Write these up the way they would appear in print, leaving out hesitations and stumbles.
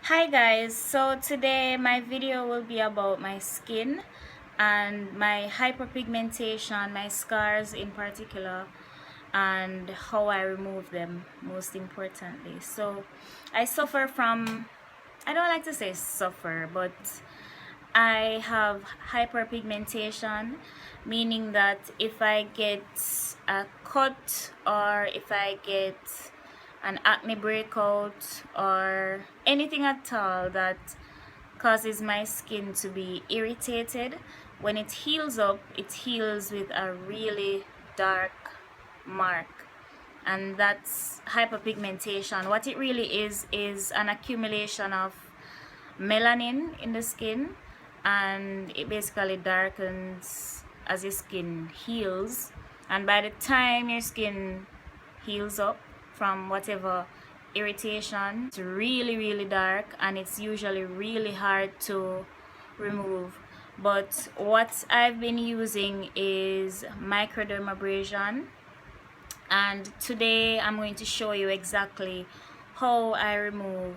Hi guys, so today my video will be about my skin and my hyperpigmentation, my scars in particular, and how I remove them most importantly. So I suffer from, I don't like to say suffer, but I have hyperpigmentation, meaning that if I get a cut or if I get an acne breakout or anything at all that causes my skin to be irritated, when it heals up, it heals with a really dark mark. And that's hyperpigmentation. What it really is an accumulation of melanin in the skin, and it basically darkens as your skin heals. And by the time your skin heals up from whatever irritation, it's really dark, and it's usually really hard to remove. But what I've been using is Microdermabrasion, and today I'm going to show you exactly how I remove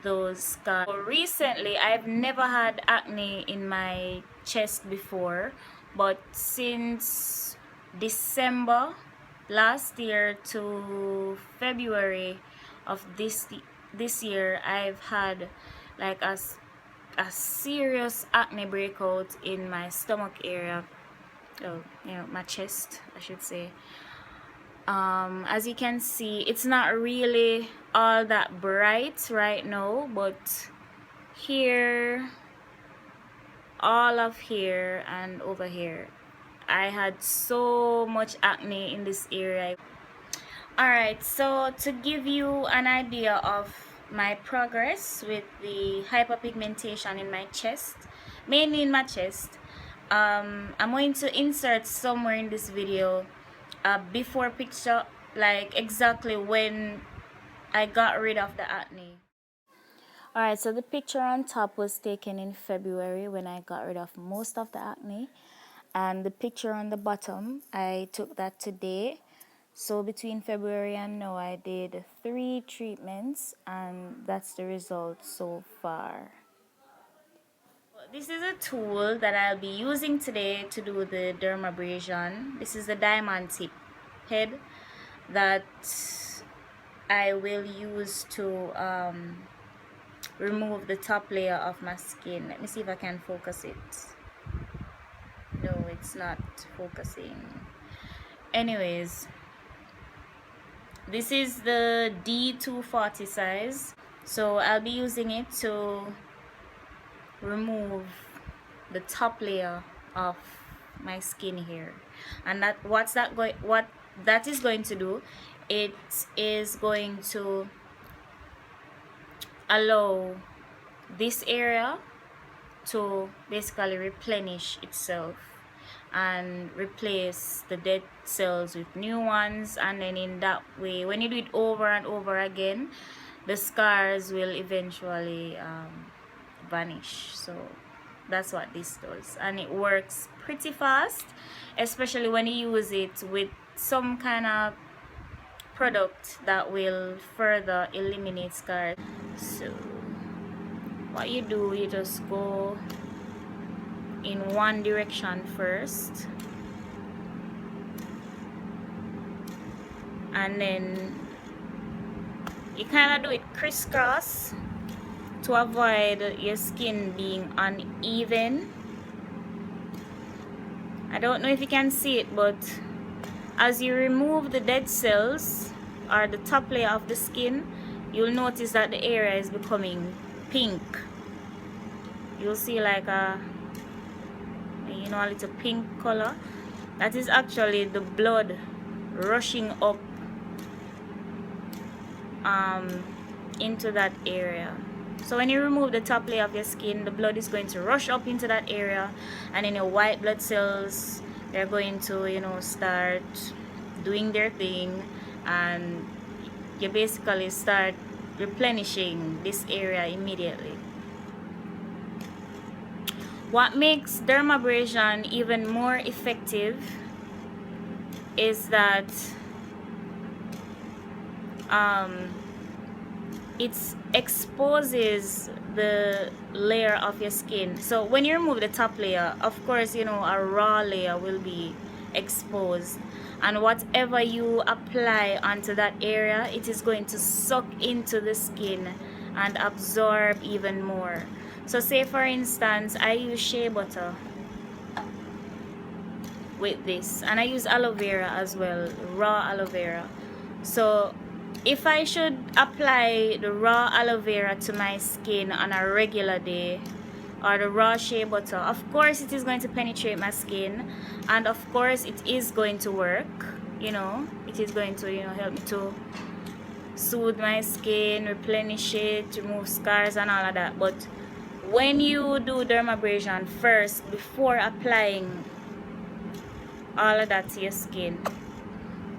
those scars. So recently, I've never had acne in my chest before, but since December last year to February of this year, I've had like a serious acne breakout in my stomach area. Oh, my chest, I should say. As you can see, it's not really all that bright right now, but here, all of here and over here, I had so much acne in this area. Alright, so to give you an idea of my progress with the hyperpigmentation in my chest, mainly in my chest, I'm going to insert somewhere in this video a before picture, like exactly when I got rid of the acne. Alright, so the picture on top was taken in February when I got rid of most of the acne, and the picture on the bottom, I took that today. So between February and now, I did 3 treatments, and that's the result so far. This is a tool that I'll be using today to do the dermabrasion. This is the diamond tip head that I will use to remove the top layer of my skin. Let me see if I can focus it. No, it's not focusing. Anyways, this is the D240 size, so I'll be using it to remove the top layer of my skin here. And what that is going to do, it is going to allow this area to basically replenish itself and replace the dead cells with new ones, and then in that way, when you do it over and over again, the scars will eventually vanish. So that's what this does, and it works pretty fast, especially when you use it with some kind of product that will further eliminate scars. So what you do, you just go in one direction first, and then you kind of do it crisscross to avoid your skin being uneven. I don't know if you can see it, but as you remove the dead cells or the top layer of the skin, you'll notice that the area is becoming pink. You'll see like a little pink color. That is actually the blood rushing up into that area. So when you remove the top layer of your skin, the blood is going to rush up into that area, and then your white blood cells, they're going to start doing their thing, and you basically start replenishing this area immediately. What makes dermabrasion even more effective is that it exposes the layer of your skin. So when you remove the top layer, of course, you know, a raw layer will be exposed, and whatever you apply onto that area, it is going to suck into the skin and absorb even more. So say for instance, I use shea butter with this, and I use aloe vera as well, raw aloe vera. So if I should apply the raw aloe vera to my skin on a regular day, or the raw shea butter, of course it is going to penetrate my skin, and of course it is going to work, you know, it is going to, you know, help me to soothe my skin, replenish it, remove scars and all of that. But when you do dermabrasion first, before applying all of that to your skin,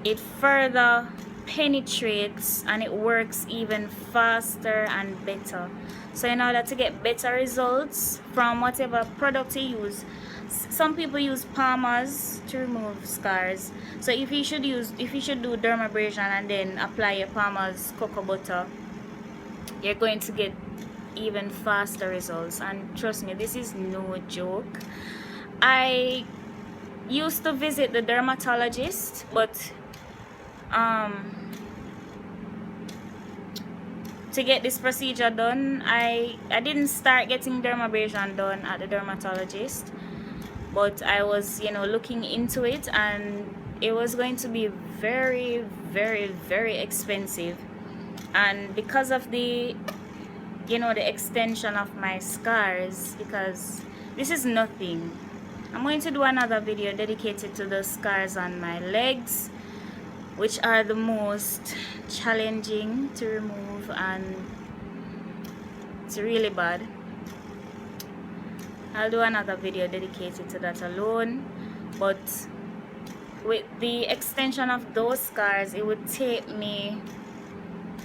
it further penetrates and it works even faster and better. So in order to get better results from whatever product you use, some people use Palmer's to remove scars. So if you should do dermabrasion and then apply your Palmer's cocoa butter, you're going to get even faster results. And trust me, this is no joke. I used to visit the dermatologist, but to get this procedure done, I didn't start getting dermabrasion done at the dermatologist, but I was, you know, looking into it, and it was going to be very, very, very expensive. And because of the, you know, the extension of my scars, because this is nothing. I'm going to do another video dedicated to the scars on my legs, which are the most challenging to remove, and it's really bad. I'll do another video dedicated to that alone. But with the extension of those scars, it would take me,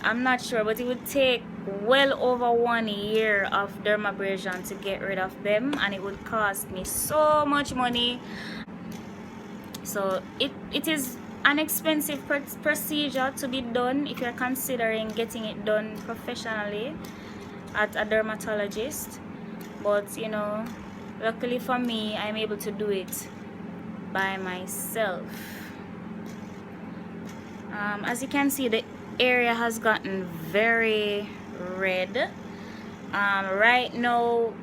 I'm not sure, but it would take well over 1 year of dermabrasion to get rid of them, and it would cost me so much money. So it is an expensive procedure to be done if you're considering getting it done professionally at a dermatologist. But you know, luckily for me, I'm able to do it by myself. As you can see, the area has gotten very red. Right now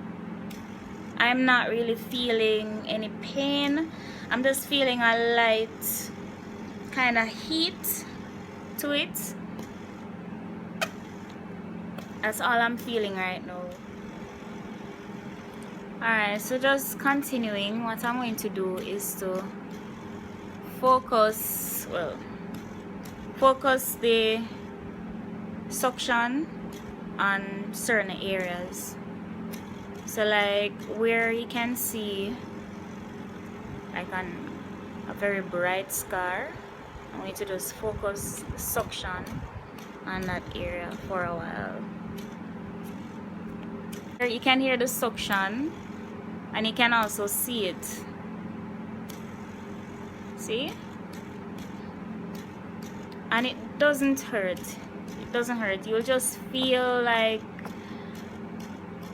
I'm not really feeling any pain. I'm just feeling a light kind of heat to it. That's all I'm feeling right now. Alright, so just continuing, what I'm going to do is to focus the suction on certain areas. So like where you can see like a very bright scar, I'm going to just focus the suction on that area for a while. Here you can hear the suction, and you can also see it. See? And it doesn't hurt. It doesn't hurt. You'll just feel like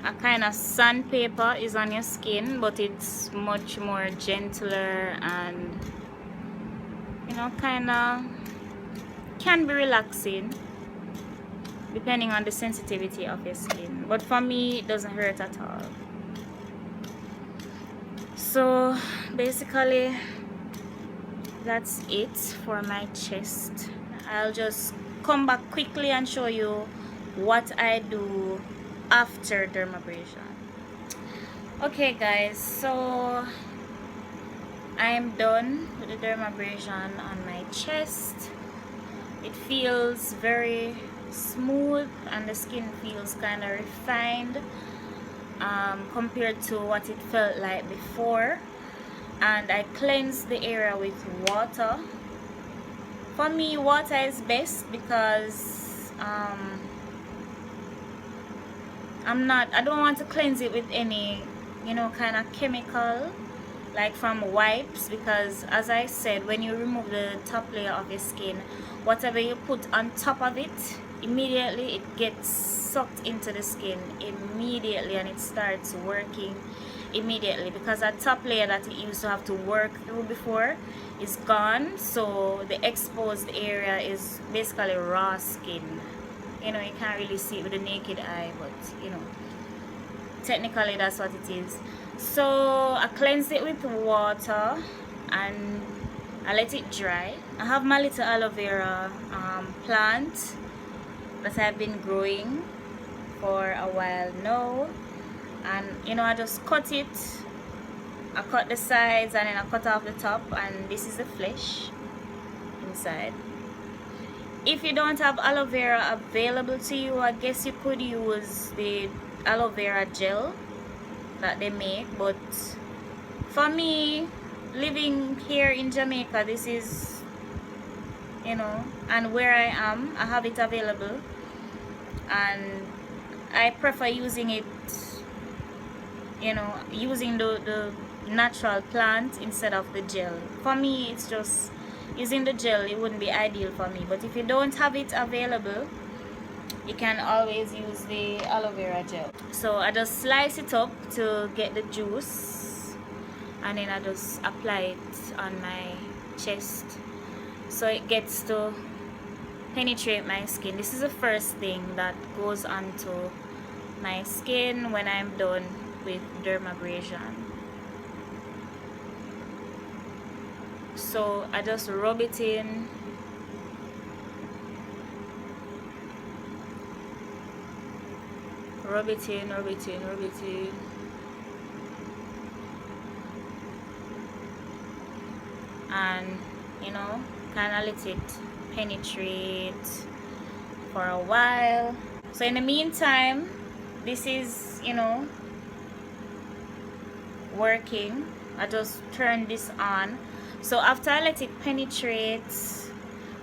a kind of sandpaper is on your skin, but it's much more gentler and, you know, kind of can be relaxing depending on the sensitivity of your skin. But for me, it doesn't hurt at all. So basically that's it for my chest. I'll just come back quickly and show you what I do after dermabrasion. Okay guys, so I'm done with the dermabrasion on my chest. It feels very smooth and the skin feels kind of refined compared to what it felt like before. And I cleansed the area with water. For me, water is best because I don't want to cleanse it with any, you know, kind of chemical like from wipes, because as I said, when you remove the top layer of your skin, whatever you put on top of it immediately it gets sucked into the skin immediately, and it starts working immediately, because that top layer that it used to have to work through before is gone. So the exposed area is basically raw skin. You know, you can't really see it with the naked eye, but you know, technically that's what it is. So I cleansed it with water and I let it dry. I have my little aloe vera plant that I've been growing for a while now, and you know, I just cut it. I cut the sides and then I cut off the top, and this is the flesh inside. If you don't have aloe vera available to you, I guess you could use the aloe vera gel that they make, but for me, living here in Jamaica, this is, you know, and where I am, I have it available, and I prefer using it, you know, using the natural plant instead of the gel. For me, it's just using the gel, it wouldn't be ideal for me. But if you don't have it available, you can always use the aloe vera gel. So I just slice it up to get the juice, and then I just apply it on my chest so it gets to penetrate my skin. This is the first thing that goes onto my skin when I'm done with dermabrasion. So I just rub it in, rub it in, rub it in, rub it in, and you know, kind of let it penetrate for a while. So in the meantime, this is, you know, working. I just turn this on. So after I let it penetrate,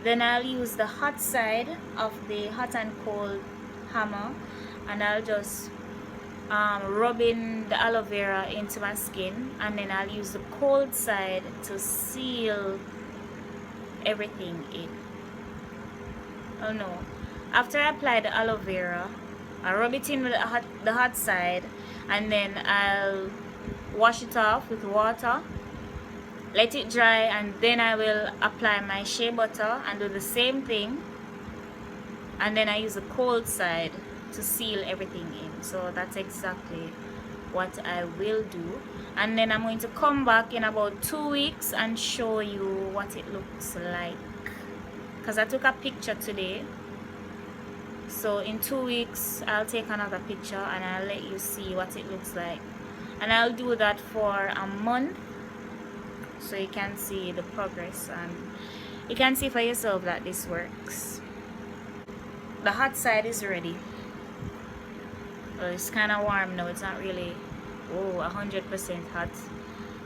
then I'll use the hot side of the hot and cold hammer, and I'll just rub in the aloe vera into my skin, and then I'll use the cold side to seal everything in. Oh no, after I apply the aloe vera, I rub it in with the hot side, and then I'll wash it off with water, let it dry, and then I will apply my shea butter and do the same thing, and then I use the cold side to seal everything in. So that's exactly what I will do, and then I'm going to come back in about 2 weeks and show you what it looks like, because I took a picture today. So in 2 weeks I'll take another picture and I'll let you see what it looks like, and I'll do that for a month so you can see the progress and you can see for yourself that this works. The hot side is ready. Well, it's kind of warm now, it's not really 100% hot,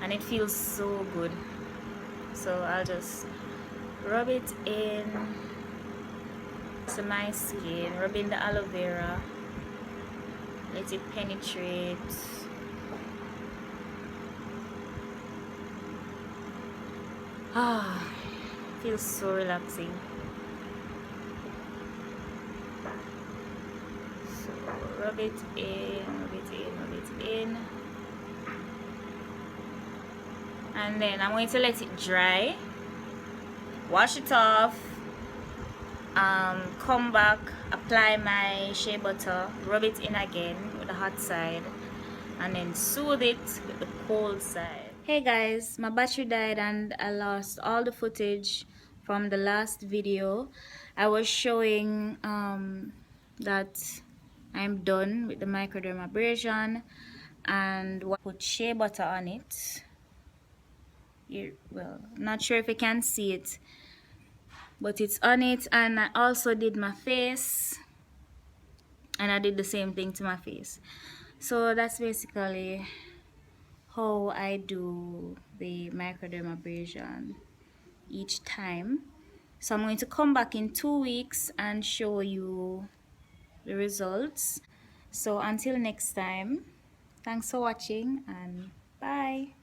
and it feels so good. So I'll just rub it in to my skin, rub in the aloe vera, let it penetrate. Feels so relaxing. So rub it in, rub it in, rub it in, and then I'm going to let it dry, wash it off, come back, apply my shea butter, rub it in again with the hot side, and then soothe it with the cold side. Hey guys, my battery died and I lost all the footage from the last video. I was showing that I'm done with the microdermabrasion, and put shea butter on it. Well, not sure if you can see it, but it's on it. And I also did my face, and I did the same thing to my face. So that's basically how I do the microdermabrasion each time. So I'm going to come back in 2 weeks and show you the results. So until next time, thanks for watching and bye.